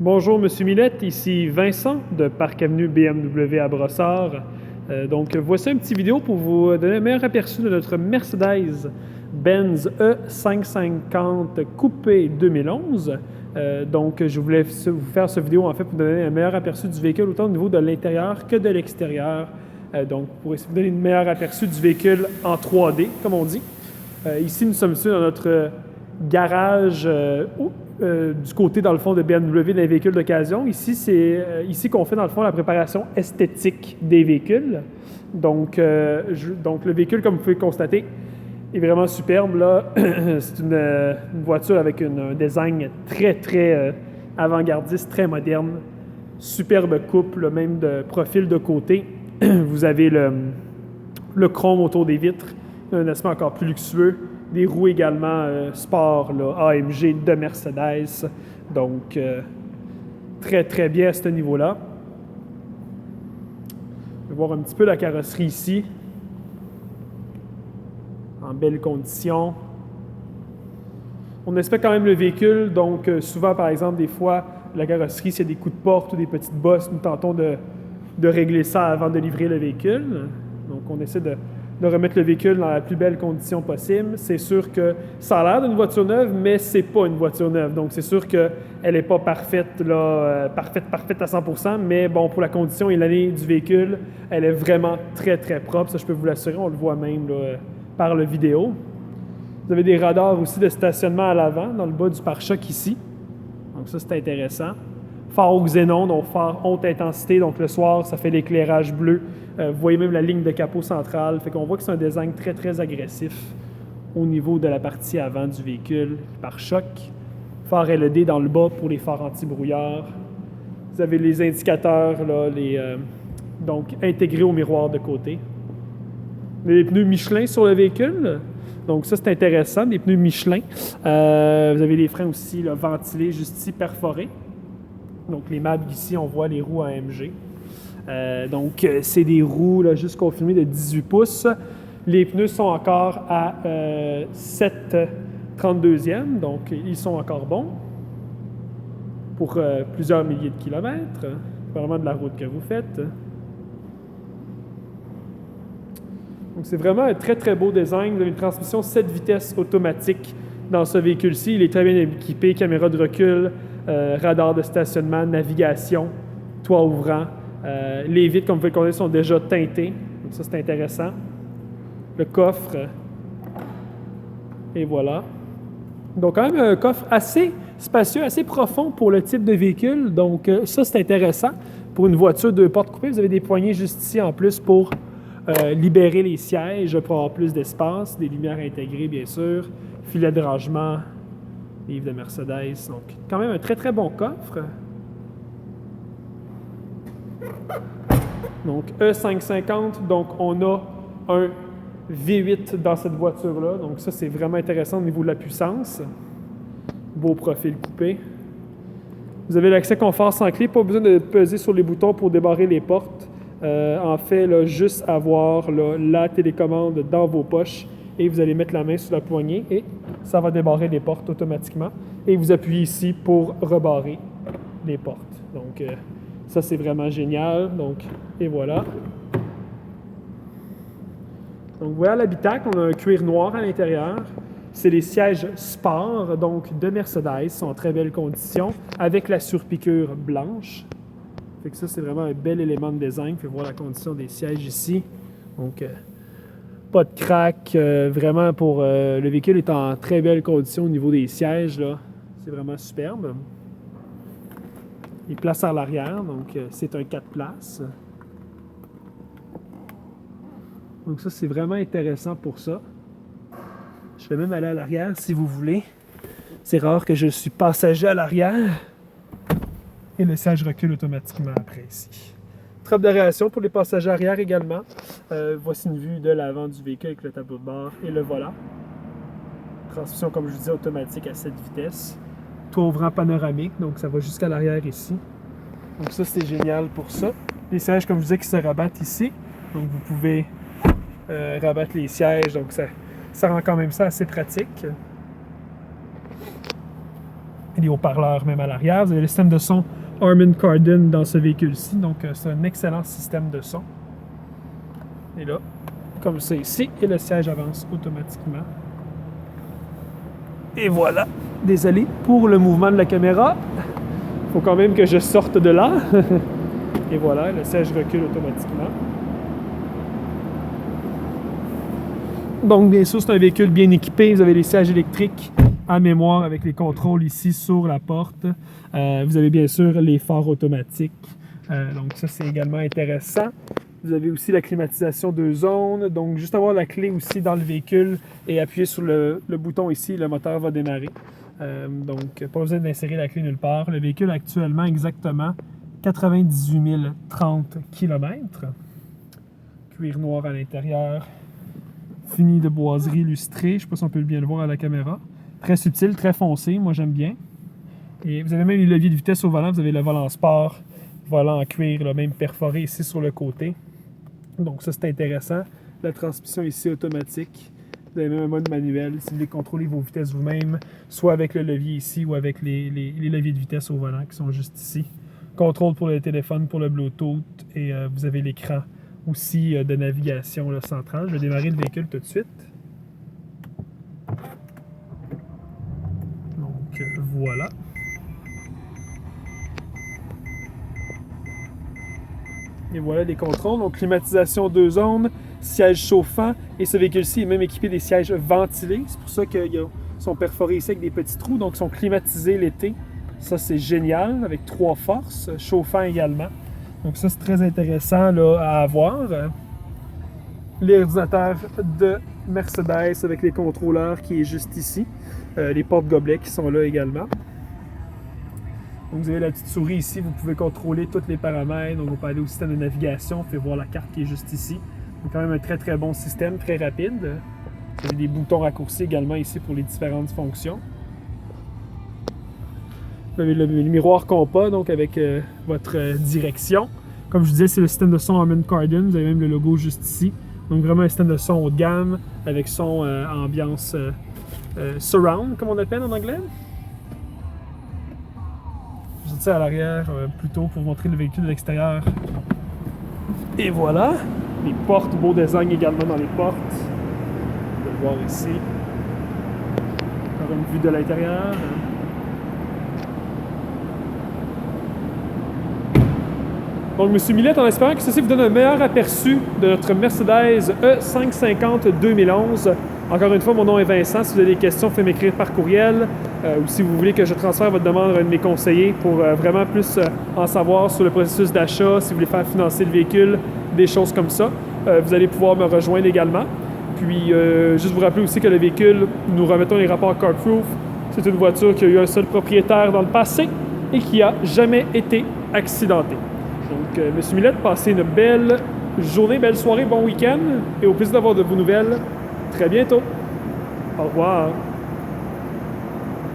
Bonjour Monsieur Millette, ici Vincent de Parc Avenue BMW à Brossard. Donc voici une petite vidéo pour vous donner un meilleur aperçu de notre Mercedes-Benz E550 Coupé 2011. Donc je voulais vous faire cette vidéo en fait pour donner un meilleur aperçu du véhicule autant au niveau de l'intérieur que de l'extérieur. Donc pour essayer de donner un meilleur aperçu du véhicule en 3D comme on dit. Ici nous sommes dans notre garage du côté, dans le fond, de BMW des véhicules d'occasion. Ici, c'est ici qu'on fait, dans le fond, la préparation esthétique des véhicules. Donc le véhicule, comme vous pouvez le constater, est vraiment superbe. Là, c'est une voiture avec un design très, très avant-gardiste, très moderne. Superbe coupe, là, même de profil de côté. Vous avez le chrome autour des vitres, un aspect encore plus luxueux. Des roues également sport, là, AMG de Mercedes. Donc, très, très bien à ce niveau-là. On va voir un petit peu la carrosserie ici. En belle condition. On inspecte quand même le véhicule. Donc, souvent, par exemple, des fois, la carrosserie, s'il y a des coups de porte ou des petites bosses, nous tentons de régler ça avant de livrer le véhicule. Donc, on essaie de remettre le véhicule dans la plus belle condition possible. C'est sûr que ça a l'air d'une voiture neuve, mais c'est pas une voiture neuve. Donc, c'est sûr qu'elle n'est pas parfaite, là, parfaite à 100%, mais bon, pour la condition et l'année du véhicule, elle est vraiment très, très propre. Ça, je peux vous l'assurer, on le voit même là, par la vidéo. Vous avez des radars aussi de stationnement à l'avant, dans le bas du pare-choc ici. Donc, ça, c'est intéressant. Phare au xénon, donc phare haute intensité. Donc, le soir, ça fait l'éclairage bleu. Vous voyez même la ligne de capot centrale. Fait qu'on voit que c'est un design très, très agressif au niveau de la partie avant du véhicule. Pare-choc. Phare LED dans le bas pour les phares anti-brouillard. Vous avez les indicateurs, là, donc intégrés au miroir de côté. Les pneus Michelin sur le véhicule. Donc ça, c'est intéressant, des pneus Michelin. Vous avez les freins aussi là, ventilés, juste ici, perforés. Donc les mâts ici, on voit les roues AMG. Donc c'est des roues là, juste confirmées de 18 pouces. Les pneus sont encore à 7,32e, donc ils sont encore bons pour plusieurs milliers de kilomètres. Vraiment de la route que vous faites. Donc c'est vraiment un très très beau design. Vous avez une transmission 7 vitesses automatique dans ce véhicule-ci. Il est très bien équipé, caméra de recul, radar de stationnement, navigation, toit ouvrant. Les vitres, comme vous pouvez le connaître, sont déjà teintées. Donc ça, c'est intéressant. Le coffre. Et voilà. Donc quand même un coffre assez spacieux, assez profond pour le type de véhicule. Donc ça, c'est intéressant. Pour une voiture 2 portes coupées, vous avez des poignées juste ici en plus pour libérer les sièges, pour avoir plus d'espace. Des lumières intégrées, bien sûr. Filet de rangement. Livre de Mercedes. Donc quand même un très, très bon coffre. Donc E550, donc on a un V8 dans cette voiture-là. Donc ça, c'est vraiment intéressant au niveau de la puissance. Beau profil coupé. Vous avez l'accès confort sans clé, pas besoin de peser sur les boutons pour débarrer les portes. En fait, là, juste avoir là, la télécommande dans vos poches et vous allez mettre la main sur la poignée et ça va débarrer les portes automatiquement. Et vous appuyez ici pour rebarrer les portes. Donc, ça, c'est vraiment génial. Donc, et voilà. Donc, voilà l'habitacle. On a un cuir noir à l'intérieur. C'est les sièges sport, donc de Mercedes. Ils sont en très belle condition, avec la surpiqûre blanche. Fait que ça, c'est vraiment un bel élément de design. Vous pouvez voir la condition des sièges ici. Donc, pas de crack. Vraiment, pour le véhicule est en très belle condition au niveau des sièges. Là. C'est vraiment superbe. Il place à l'arrière, donc c'est un 4 places. Donc ça, c'est vraiment intéressant pour ça. Je vais même aller à l'arrière si vous voulez. C'est rare que je suis passager à l'arrière. Et le siège recule automatiquement après ici. Trappe d'aération pour les passagers arrière également. Voici une vue de l'avant du véhicule avec le tableau de bord et le volant. Transmission, comme je vous disais, automatique à 7 vitesses. Toit ouvrant panoramique, donc ça va jusqu'à l'arrière ici. Donc ça, c'est génial pour ça. Les sièges, comme je vous disais, qui se rabattent ici. Donc vous pouvez rabattre les sièges, donc ça rend quand même ça assez pratique. et des haut-parleurs même à l'arrière. Vous avez le système de son Harman Kardon dans ce véhicule-ci, donc c'est un excellent système de son. Et là, comme c'est ici, et le siège avance automatiquement. Et voilà. Désolé pour le mouvement de la caméra. Il faut quand même que je sorte de là. Et voilà, le siège recule automatiquement. Donc, bien sûr, c'est un véhicule bien équipé. Vous avez les sièges électriques à mémoire avec les contrôles ici sur la porte. Vous avez bien sûr les phares automatiques. Donc, ça, c'est également intéressant. Vous avez aussi la climatisation 2 zones. Donc, juste avoir la clé aussi dans le véhicule et appuyer sur le bouton ici, le moteur va démarrer. Donc, pas besoin d'insérer la clé nulle part. Le véhicule actuellement exactement 98 030 km. Cuir noir à l'intérieur. Fini de boiserie lustrée. Je ne sais pas si on peut bien le voir à la caméra. Très subtil, très foncé. Moi, j'aime bien. Et vous avez même les leviers de vitesse au volant. Vous avez le volant sport, volant en cuir, là, même perforé ici sur le côté. Donc ça, c'est intéressant. La transmission ici automatique. Vous avez même un mode manuel si vous voulez contrôler vos vitesses vous-même, soit avec le levier ici ou avec les leviers de vitesse au volant qui sont juste ici. Contrôle pour le téléphone, pour le Bluetooth et vous avez l'écran aussi de navigation là, centrale. Je vais démarrer le véhicule tout de suite. Donc voilà. Et voilà les contrôles. Donc, climatisation 2 zones, siège chauffant. Et ce véhicule-ci est même équipé des sièges ventilés. C'est pour ça qu'ils sont perforés ici avec des petits trous. Donc, ils sont climatisés l'été. Ça, c'est génial, avec 3 forces, chauffant également. Donc, ça, c'est très intéressant là, à avoir. L'ordinateur de Mercedes avec les contrôleurs qui est juste ici. Les porte-gobelets qui sont là également. Donc, vous avez la petite souris ici, vous pouvez contrôler tous les paramètres. Donc, vous pouvez aller au système de navigation, vous pouvez voir la carte qui est juste ici. Donc, quand même un très très bon système, très rapide. Vous avez des boutons raccourcis également ici pour les différentes fonctions. Vous avez le miroir compas, donc avec votre direction. Comme je vous disais, c'est le système de son Harman Kardon. Vous avez même le logo juste ici. Donc, vraiment un système de son haut de gamme avec son ambiance surround, comme on appelle en anglais. Je tire à l'arrière plutôt pour montrer le véhicule de l'extérieur. Et voilà. Les portes, beau design également dans les portes. On peut le voir ici. Encore une vue de l'intérieur. Donc, M. Millette, en espérant que ceci vous donne un meilleur aperçu de notre Mercedes E550 2011. Encore une fois, mon nom est Vincent. Si vous avez des questions, faites m'écrire par courriel. Ou si vous voulez que je transfère votre demande à un de mes conseillers pour vraiment plus en savoir sur le processus d'achat, si vous voulez faire financer le véhicule, des choses comme ça, vous allez pouvoir me rejoindre également. Puis, juste vous rappeler aussi que le véhicule, nous remettons les rapports CarProof. C'est une voiture qui a eu un seul propriétaire dans le passé et qui n'a jamais été accidentée. Donc, M. Millette, passez une belle journée, belle soirée, bon week-end et au plaisir d'avoir de vos nouvelles très bientôt. Au revoir.